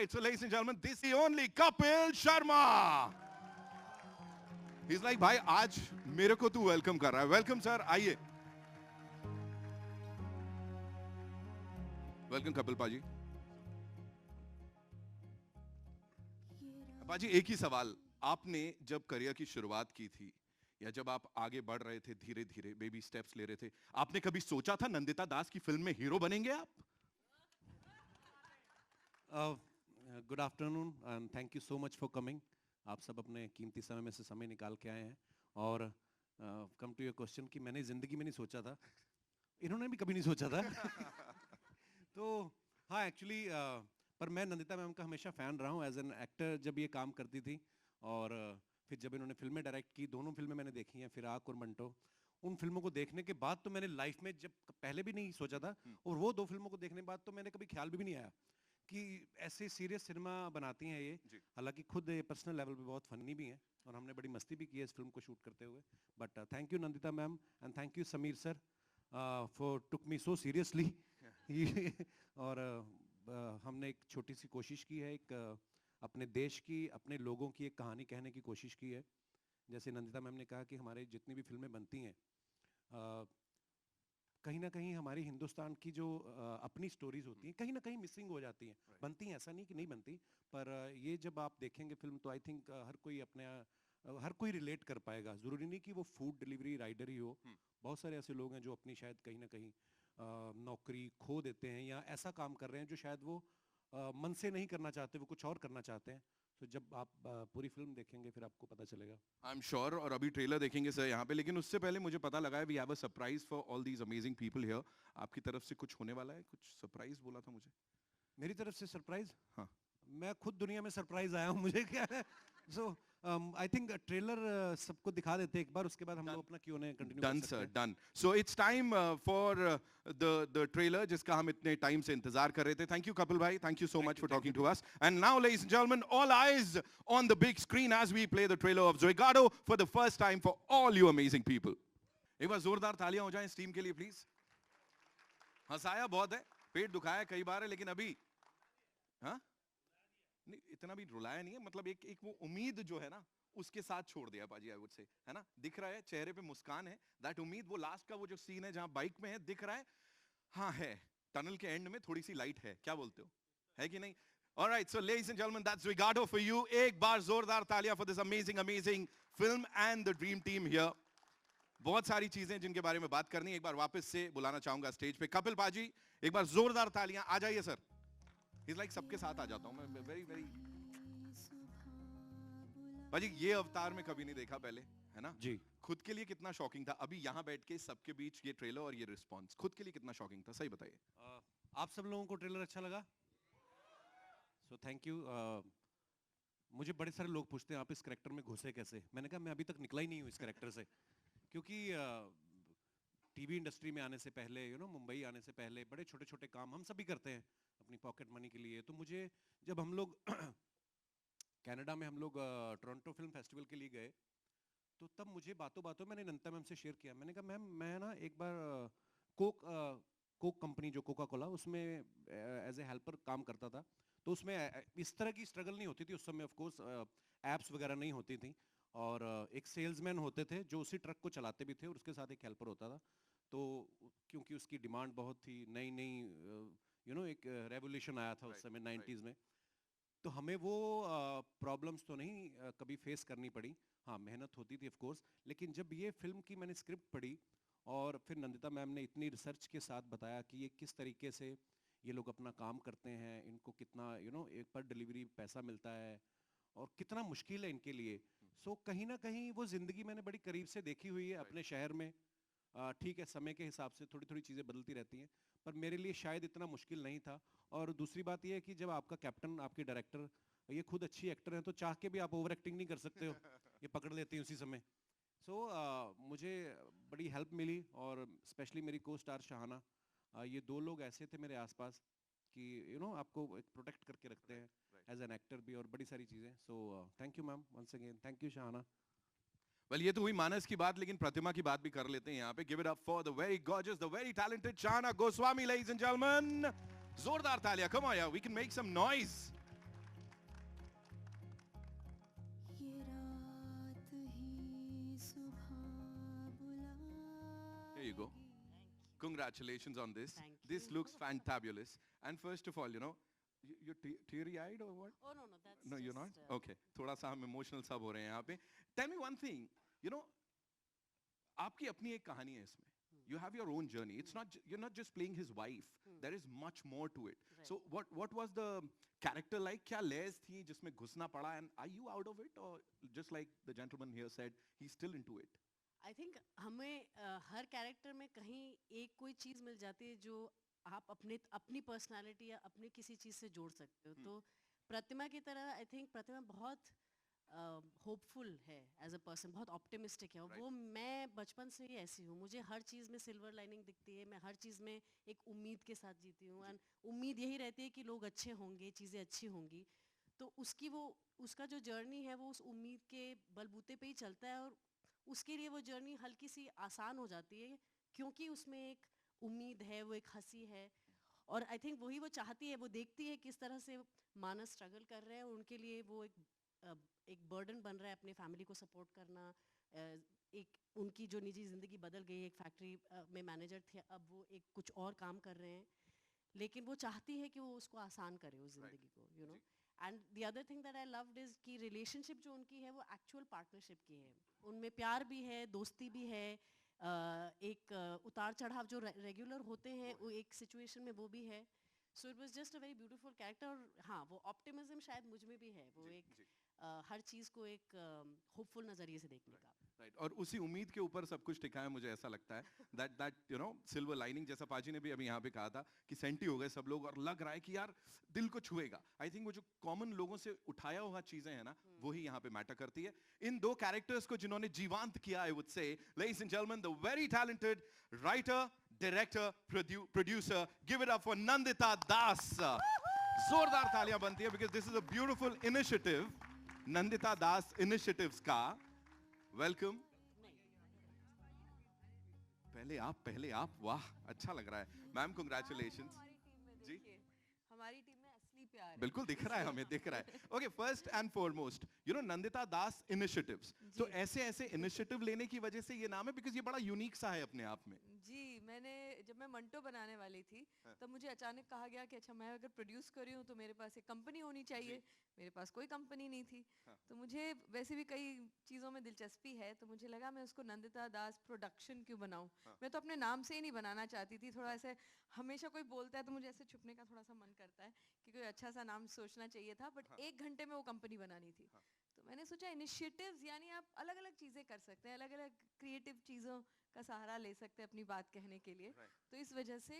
right, so ladies and gentlemen, this is the only Kapil Sharma. He's like, भाई आज मेरे को तू वेलकम कर रहा है. वेलकम सर, आइए. वेलकम कपिल पाजी. पाजी एक ही सवाल, आपने जब करियर की शुरुआत की थी या जब आप आगे बढ़ रहे थे धीरे धीरे बेबी स्टेप्स ले रहे थे, आपने कभी सोचा था नंदिता दास की फिल्म में हीरो बनेंगे आप? Good afternoon and thank you so much for coming. आप सब अपने कीमती समय में से समय निकाल के आए हैं. और कम टू योर क्वेश्चन कि मैंने ज़िंदगी में नहीं सोचा था, इन्होंने भी कभी नहीं सोचा था. तो हाँ एक्चुअली पर मैं नंदिता मैम का हमेशा फ़ैन रहा हूँ एज एन एक्टर. जब ये काम करती थी और फिर जब इन्होंने फिल्में डायरेक्ट की, दोनों फिल्में मैंने देखी हैं, फिराक और मंटो. उन फिल्मों को देखने के बाद तो मैंने लाइफ में जब पहले भी नहीं सोचा था, और वो दो फिल्मों को देखने के बाद तो मैंने कभी ख्याल भी नहीं आया कि ऐसे सीरियस सिनेमा बनाती हैं ये. हालांकि खुद ये पर्सनल लेवल पे बहुत फनी भी हैं और हमने बड़ी मस्ती भी की है इस फिल्म को शूट करते हुए. But thank you Nandita ma'am and thank you Sameer sir for took me so seriously. और हमने एक छोटी सी कोशिश की है, एक अपने देश की, अपने लोगों की एक कहानी कहने की कोशिश की है. जैसे नंदिता मैम ने कहा कि हमारे जितनी भी फिल्में बनती हैं कहीं ना कहीं हमारी हिंदुस्तान की जो अपनी स्टोरीज होती हैं कहीं ना कहीं मिसिंग हो जाती हैं. बनती हैं, ऐसा नहीं कि नहीं बनती, पर ये जब आप देखेंगे फिल्म तो आई थिंक हर कोई रिलेट कर पाएगा. ज़रूरी नहीं कि वो फूड डिलीवरी राइडर ही हो. बहुत सारे ऐसे लोग हैं जो अपनी शायद कहीं ना कहीं नौकरी खो देते हैं या ऐसा काम कर रहे हैं जो शायद वो मन से नहीं करना चाहते, वो कुछ और करना चाहते हैं. तो जब आप पूरी फिल्म देखेंगे फिर आपको पता चलेगा. आई एम श्योर. और अभी ट्रेलर देखेंगे सर यहाँ पे, लेकिन उससे पहले मुझे पता लगा है we have a surprise for all these amazing people here. आपकी तरफ से कुछ होने वाला है, कुछ सरप्राइज बोला था मुझे. मेरी तरफ से सरप्राइज? हाँ, मैं खुद दुनिया में सरप्राइज आया हूँ, मुझे क्या है. सो आई थिंक ट्रेलर सबको दिखा देते हैं एक बार, उसके बाद हम लोग अपना Q&A कंटिन्यू कर सकते हैं. Done. So it's time for the trailer जिसका हम इतने टाइम से इंतजार कर रहे थे. थैंक यू कपिल भाई, thank you so much for talking to us. And now ladies and gentleman, all eyes on the big screen as we play the trailer of Zwigato for the first time for all you amazing people. एक बार जोरदार तालियां हो जाएं इस team के लिए please. हंसाया बहुत है, पेट दुखाया कई बार है, लेकिन अभी हाँ नहीं, इतना भी रुलाया नहीं है. मतलब एक वो उम्मीद जो है ना उसके साथ छोड़ दिया पाजी, आई वुड से, है ना. दिख रहा है चेहरे पे मुस्कान है, दैट उम्मीद. वो लास्ट का वो जो सीन है जहां बाइक में है, दिख रहा है. हाँ है, टनल के एंड में थोड़ी सी लाइट है. क्या बोलते हो, है कि नहीं? Alright, so ladies and gentlemen, that's ज़ोइगाडो for you. एक बार जोरदार तालियां for this amazing film and the dream team here. बहुत सारी चीजें जिनके बारे में बात करनी है. एक बार वापस से बुलाना चाहूंगा स्टेज पे कपिल पाजी. एक बार जोरदार तालियां. आ जाइए सर. He's like सबके साथ आ जाता हूं मैं. वेरी पाजी, ये अवतार में कभी नहीं देखा पहले, है ना जी. खुद के लिए कितना शॉकिंग था अभी यहाँ बैठ के सबके बीच ये ट्रेलर और ये रिस्पांस, खुद के लिए कितना शॉकिंग था, सही बताइए. आप सब लोगों को ट्रेलर अच्छा लगा? सो थैंक यू. मुझे बड़े सारे लोग पूछते हैं आप इस कैरेक्टर में घुसे कैसे. मैंने कहा मैं अभी तक निकला ही नहीं हूँ इस कैरेक्टर से, क्योंकि टीवी इंडस्ट्री में आने से पहले, मुंबई आने से पहले बड़े छोटे छोटे काम हम सभी करते हैं अपनी पॉकेट मनी के लिए. तो मुझे जब हम लोग कनाडा में हम लोग टोरंटो फिल्म फेस्टिवल के लिए गए, तो तब मुझे बातों बातों मैंने नंदिता मैम से शेयर किया. मैंने कहा मैम मैं ना एक बार कोक कंपनी जो कोका कोला, उसमें एज ए हेल्पर काम करता था. तो उसमें इस तरह की स्ट्रगल नहीं होती थी उस समय. ऑफ कोर्स एप्स वगैरह नहीं होती थी, और एक सेल्समैन होते थे जो उसी ट्रक को चलाते भी थे और उसके साथ एक हेल्पर होता था. तो क्योंकि उसकी डिमांड बहुत थी, नई एक रेवोल्यूशन आया था उस समय 90s में, तो हमें वो प्रॉब्लम्स तो नहीं कभी फेस करनी पड़ी. हाँ मेहनत होती थी ऑफ कोर्स, लेकिन जब ये फिल्म की मैंने स्क्रिप्ट पढ़ी और फिर नंदिता मैम ने इतनी रिसर्च के साथ बताया कि ये किस तरीके से ये लोग अपना काम करते हैं, इनको कितना एक पर डिलीवरी पैसा मिलता है और कितना मुश्किल है इनके लिए. सो कहीं ना कहीं वो ज़िंदगी मैंने बड़ी करीब से देखी हुई है अपने शहर में. ठीक है, समय के हिसाब से थोड़ी थोड़ी चीज़ें बदलती रहती हैं, पर मेरे लिए शायद इतना मुश्किल नहीं था. और दूसरी बात यह है कि जब आपका कैप्टन, आपके डायरेक्टर, ये खुद अच्छी एक्टर हैं, तो चाह के भी आप ओवर एक्टिंग नहीं कर सकते हो, ये पकड़ लेते हैं उसी समय. सो मुझे बड़ी हेल्प मिली, और स्पेशली मेरी को स्टार शाहाना, ये दो लोग ऐसे थे मेरे आसपास कि आपको एक प्रोटेक्ट करके रखते हैं एज एन एक्टर भी, और बड़ी सारी चीज़ें. So thank you ma'am, once again thank you Shahana. Well ये तो हुई मानस की बात, लेकिन प्रतिमा की बात भी कर लेते हैं यहाँ पे. Give it up for the very gorgeous, the very talented Shahana Goswami, ladies and gentleman. जोरदार तालियां. कम ऑन यार, we can make some noise. congratulations on this. Thank This you. looks fantabulous. And first of all, you know, you're teary-eyed or what? Oh no, that's No, you're not? just, Okay. थोड़ा सा हम emotional सब हो रहे हैं यहाँ पे. Tell me one thing. You know, आपकी अपनी एक कहानी है इसमें. You have your own journey. It's not you're not just playing his wife. There is much more to it. Right. So what was the character like? क्या layers थी जिसमें घुसना पड़ा? And are you out of it, or just like the gentleman here said, he's still into it? I think हमें हर character में कहीं एक कोई चीज़ मिल जाती है जो आप अपनी पर्सनालिटी या अपनी किसी चीज़ से जोड़ सकते हो. तो प्रतिमा की तरह आई थिंक प्रतिमा बहुत होपफुल है एज अ पर्सन, बहुत ऑप्टिमिस्टिक है. और वो मैं बचपन से ही ऐसी हूँ. मुझे हर चीज़ में सिल्वर लाइनिंग दिखती है. मैं हर चीज़ में एक उम्मीद के साथ जीती हूँ. एंड उम्मीद यही रहती है कि लोग अच्छे होंगे, चीज़ें अच्छी होंगी. तो उसका जो जर्नी है वो उस उम्मीद के बलबूते पे ही चलता है. और उसके लिए वो जर्नी हल्की सी आसान हो जाती है क्योंकि उसमें एक उम्मीद है, वो एक हंसी है. और आई थिंक वही वो चाहती है. वो देखती है किस तरह से मानस स्ट्रगल कर रहे हैं और उनके लिए वो एक बर्डन बन रहा है अपने फैमिली को सपोर्ट करना. एक उनकी जो निजी ज़िंदगी बदल गई. एक फैक्ट्री में मैनेजर थे, अब वो एक कुछ और काम कर रहे हैं. लेकिन वो चाहती है कि वो उसको आसान करे उस ज़िंदगी को, you know. And the other thing that I loved is कि रिलेशनशिप जो उनकी है वो एक्चुअल पार्टनरशिप की है. उनमें प्यार भी है, दोस्ती भी है, एक उतार चढ़ाव जो रेगुलर होते हैं वो एक सिचुएशन में वो भी है. So it was just a very beautiful character. और हाँ, वो ऑप्टिमिज्म शायद मुझ में भी है. वो एक हर चीज़ को एक होपफुल नज़रिए से देखने का. राइट. और उसी उम्मीद के ऊपर सब कुछ टिका है, मुझे ऐसा लगता है. That you know silver lining, जैसा पाजी ने भी अभी यहाँ पे कहा था कि सेंटी हो गए सब लोग और लग रहा है कि यार दिल को छुएगा. आई थिंक वो जो कॉमन लोगों से उठाया हुआ चीजें हैं ना, वही यहाँ पे मैटर करती है. इन दो कैरेक्टर्स को जिन्होंने जीवांत किया, I would say, ladies and gentleman, the very talented writer, director, producer, give it up for Nandita Das. जोरदार तालियां बनती है because this is a beautiful initiative, Nandita Das initiatives का. वेलकम. पहले आप वाह, अच्छा लग रहा है मैम. कांग्रेचुलेशंस. जी, हमारी टीम में असली प्यार है. बिल्कुल दिख रहा है, हमें दिख रहा है. Okay, first and foremost, you know, Nandita Das initiatives. तो ऐसे इनिशिएटिव लेने की वजह से ये नाम है, बिकॉज ये बड़ा यूनिक सा है अपने आप में. जी, जब मैं मंटो बनाने वाली थी तब मुझे अचानक कहा गया कि अच्छा, मैं अगर प्रोड्यूस कर रही हूँ तो मेरे पास एक कंपनी होनी चाहिए. मेरे पास कोई कंपनी नहीं थी. तो मुझे वैसे भी कई चीज़ों में दिलचस्पी है, तो मुझे लगा मैं उसको नंदिता दास प्रोडक्शन क्यों बनाऊं. मैं तो अपने नाम से ही नहीं बनाना चाहती थी. थोड़ा ऐसे हमेशा कोई बोलता है तो मुझे ऐसे छुपने का थोड़ा सा मन करता है कि कोई अच्छा सा नाम सोचना चाहिए था. बट 1 घंटे में वो कंपनी बनानी थी. तो मैंने सोचा इनिशिएटिव्स यानी आप अलग अलग चीज़ें कर सकते हैं, अलग अलग क्रिएटिव चीज़ों का सहारा ले सकते हैं अपनी बात कहने के लिए. तो इस वजह से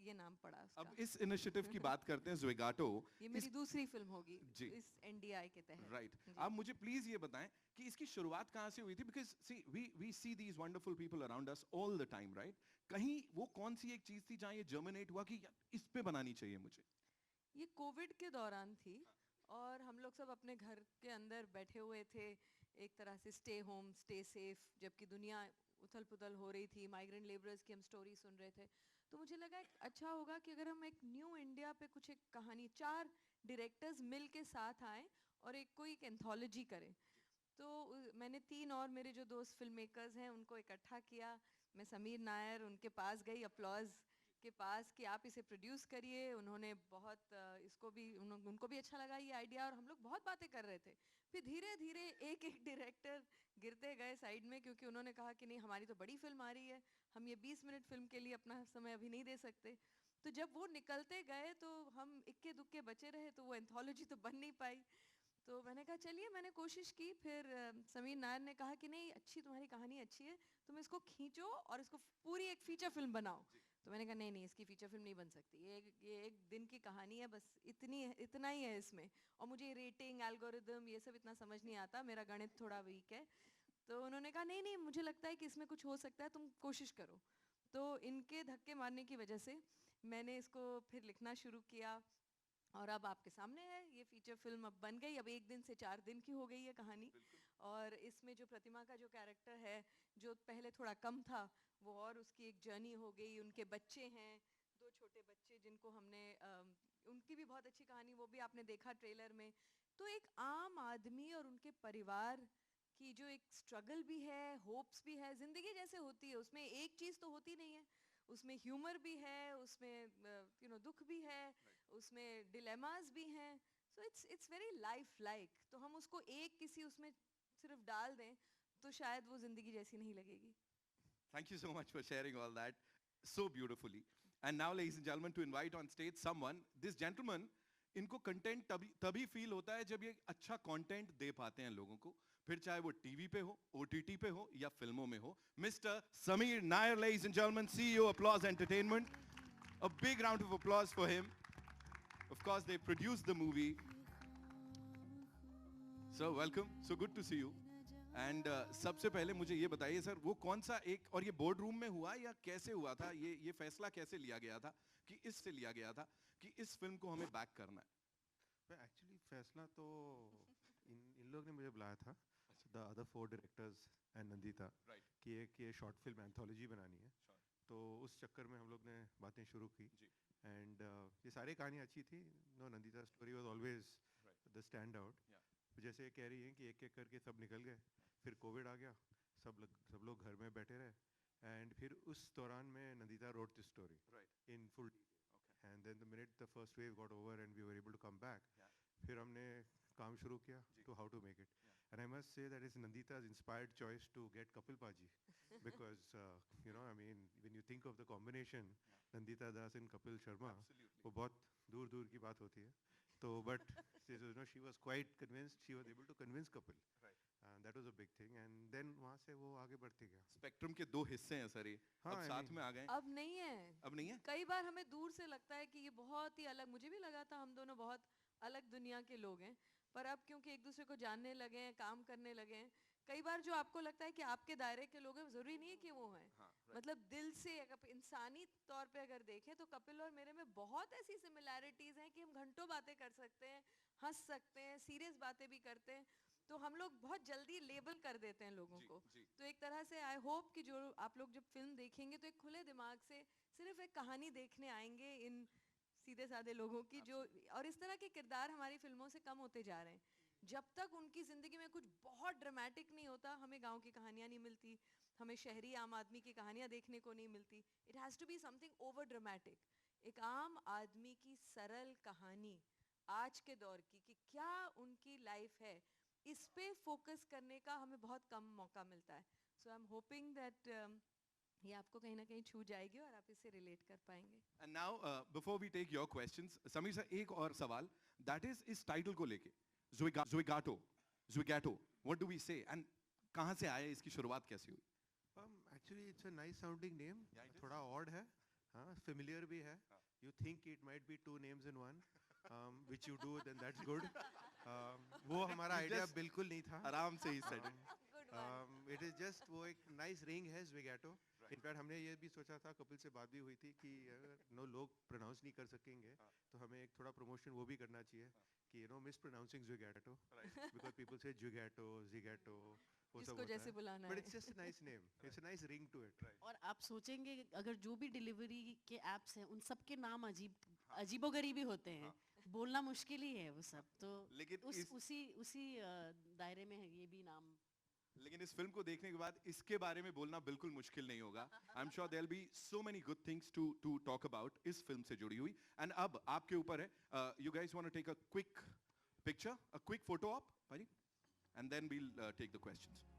ये नाम पड़ा उसका. अब इस इनिशिएटिव की बात करते हैं. ज़्विगाटो, ये मेरी दूसरी फिल्म होगी जी, इस एनडीआई के तहत. राइट. आप मुझे प्लीज ये बताएं कि इसकी शुरुआत कहाँ से हुई थी? Because see we see these wonderful people around us all the time, right? कहीं वो कौन सी एक चीज थी जहाँ ये जर्मिनेट हुआ कि यार इस पे बनानी चाहिए मुझे? ये कोविड के दौरान थी और हम लोग सब अपने घर के अंदर बैठे हुए थे, एक तरह से स्टे होम स्टे सेफ, जबकि दुनिया उथल पुथल हो रही थी. माइग्रेंट लेबरर्स की हम स्टोरी सुन रहे थे. तो मुझे लगा एक अच्छा होगा कि अगर हम एक न्यू इंडिया पे कुछ एक कहानी, 4 डायरेक्टर्स मिल के साथ आए और कोई एक एंथोलॉजी करें. तो मैंने 3 और मेरे जो दोस्त फिल्म मेकर्स हैं उनको इकट्ठा किया. मैं समीर नायर उनके पास गई, अपलॉज के पास, कि आप इसे प्रोड्यूस करिए. उन्होंने बहुत उनको भी अच्छा लगा ये आइडिया और हम लोग बहुत बातें कर रहे थे. फिर धीरे धीरे एक एक डायरेक्टर गिरते गए साइड में, क्योंकि उन्होंने कहा कि नहीं, हमारी तो बड़ी फिल्म आ रही है, हम ये 20 मिनट फिल्म के लिए अपना समय अभी नहीं दे सकते. तो जब वो निकलते गए तो हम इक्के दुक्के बचे रहे, तो वो एंथोलॉजी तो बन नहीं पाई. तो मैंने कहा चलिए, मैंने कोशिश की. फिर समीर नायर ने कहा कि नहीं, अच्छी तुम्हारी कहानी अच्छी है, तुम इसको खींचो और इसको पूरी एक फीचर फिल्म बनाओ. तो मैंने कहा नहीं, इसकी फीचर फिल्म नहीं बन सकती. ये एक दिन की कहानी है, बस इतना ही है इसमें. और मुझे रेटिंग, एल्गोरिदम, ये सब इतना समझ नहीं आता, मेरा गणित थोड़ा वीक है. तो उन्होंने कहा नहीं नहीं, मुझे लगता है कि इसमें कुछ हो सकता है, तुम कोशिश करो. तो इनके धक्के मारने की वजह से मैंने इसको फिर लिखना शुरू किया और अब आपके सामने है ये फीचर फिल्म. अब बन गई. अब 1 दिन से 4 दिन की हो गई है कहानी. और इसमें जो प्रतिमा का जो कैरेक्टर है, जो पहले थोड़ा कम था, वो और उसकी एक जर्नी हो गई. उनके बच्चे हैं, 2 छोटे बच्चे, जिनको हमने उनकी भी बहुत अच्छी कहानी, वो भी आपने देखा ट्रेलर में. तो एक आम आदमी और उनके परिवार की जो एक स्ट्रगल भी है, होप्स भी है, जिंदगी जैसे होती है उसमें एक चीज़ तो होती नहीं है. उसमें ह्यूमर भी है, उसमें दुख भी है, उसमें डिलेमास भी हैं. So it's very life like. तो हम उसको एक किसी उसमें सिर्फ डाल दें तो शायद वो जिंदगी जैसी नहीं लगेगी. Thank you so much for sharing all that so beautifully. And now, ladies and gentlemen, to invite on stage someone, this gentleman, इनको कंटेंट तभी फील होता है जब ये अच्छा कंटेंट दे पाते हैं लोगों को, फिर चाहे वो टीवी पे हो, ओटीटी पे हो या फिल्मों में हो. Mister Sameer Nair, ladies and gentlemen, CEO Applause Entertainment. A big round of applause for him. Of course, they produced the movie. So welcome. So good to see you. And सबसे पहले मुझे ये बताइए सर, वो कौन सा एक, और ये बोर्ड रूम में हुआ या कैसे हुआ था, ये फैसला कैसे लिया गया था कि इससे लिया गया था कि इस फिल्म को हमें बैक करना है? एक्चुअली फैसला तो इन लोग ने मुझे बुलाया था, the other 4 directors and Nandita, कि एक ये शॉर्ट फिल्म एंथोलॉजी बनानी है. तो उस चक्कर में हम लोग ने बातें शुरू की. एंड ये सारी कहानियाँ अच्छी थी. No, Nandita story was always the stand out. जैसे कह रही हैं कि एक एक करके सब निकल गए, फिर कोविड आ गया, सब लोग घर में बैठे रहे, एंड फिर उस दौरान में Nandita wrote this story in full detail. And then the minute the first wave got over and we were able to come back, फिर हमने काम शुरू किया to how to make it. And I must say that is नंदिता's inspired choice to get Kapil Paji, because I mean, when you think of the combination Nandita Das and Kapil Sharma, वो बहुत दूर दूर की बात होती है. तो but she was quite convinced, she was able to convince Kapil. That was a big thing. And then वहाँ से वो आगे बढ़ती गया. स्पेक्ट्रम के 2 हिस्से हैं सर, ये अब साथ में आ गए. अब नहीं है. अब नहीं है. कई बार हमें दूर से लगता है कि ये बहुत ही अलग, मुझे भी लगा था हम दोनों बहुत अलग दुनिया के लोग हैं, पर अब क्योंकि एक दूसरे को जानने लगे हैं, काम करने लगे हैं, कई बार जो आपको लगता है कि आपके दायरे के लोग हैं, जरूरी नहीं है कि वो हैं. मतलब दिल से अगर इंसानी तौर पे अगर देखें तो कपिल और मेरे में बहुत ऐसी सिमिलैरिटीज हैं कि हम घंटों बातें कर सकते हैं, हंस सकते हैं, सीरियस बातें भी करते हैं. तो हम लोग बहुत जल्दी लेबल कर देते हैं लोगों को. तो एक तरह से आई होप कि जो आप लोग जब फिल्म देखेंगे तो एक खुले दिमाग से सिर्फ एक कहानी देखने आएंगे इन सीधे साधे लोगों की, जो और इस तरह के किरदार हमारी फिल्मों से कम होते जा रहे हैं. जब तक उनकी जिंदगी में कुछ बहुत ड्रामेटिक नहीं होता, हमें गांव की कहानियां नहीं मिलती, हमें शहरी आम आदमी की कहानियां देखने को नहीं मिलती. It has to be something over dramatic. एक आम आदमी की सरल कहानी आज के दौर की, कि क्या उनकी लाइफ है, इस पे फोकस करने का हमें बहुत कम मौका मिलता है. सो आई एम होपिंग दैट ये आपको कहीं ना कहीं छू जाएगी और आप इससे रिलेट कर पाएंगे. And now before we take your questions, Sameer sir, एक और सवाल, दैट इज इस टाइटल को लेके, Zwigato, what do we say, and कहाँ से आया, इसकी शुरुआत कैसे हुई? Actually it's a nice sounding name. थोड़ा odd है, हाँ, familiar भी है. You think it might be 2 names in one, which you do, then that's good. वो हमारा आइडिया बिल्कुल नहीं था. आराम से ही said it. It is just वो एक nice ring है Zwigato. इनफैक्ट हमने ये भी सोचा था, कपिल से बात भी हुई थी कि अगर लोग प्रोनाउंस नहीं कर सकेंगे तो हमें एक थोड़ा प्रमोशन वो भी करना चाहिए कि mispronouncing Zwigato, because people से Zwigato, Zigato, वो सब जैसे बुलाना है. But it's just a nice name, it's a nice ring to it. और आप सोचेंगे अगर जो भी डिलीवरी के एप्स हैं उन सब के नाम अजीबोगरीबी होते हैं, बोलना मुश्किल ही है वो सब. तो लेकिन उसी दायरे में है ये भी नाम. लेकिन इस फिल्म को देखने के बाद इसके बारे में बोलना बिल्कुल मुश्किल नहीं होगा. I am sure there will be so many good things to talk about इस फिल्म से जुड़ी हुई. एंड अब आपके ऊपर है, you guys want to take a quick picture, a quick photo op, भाई, and then we will take the questions.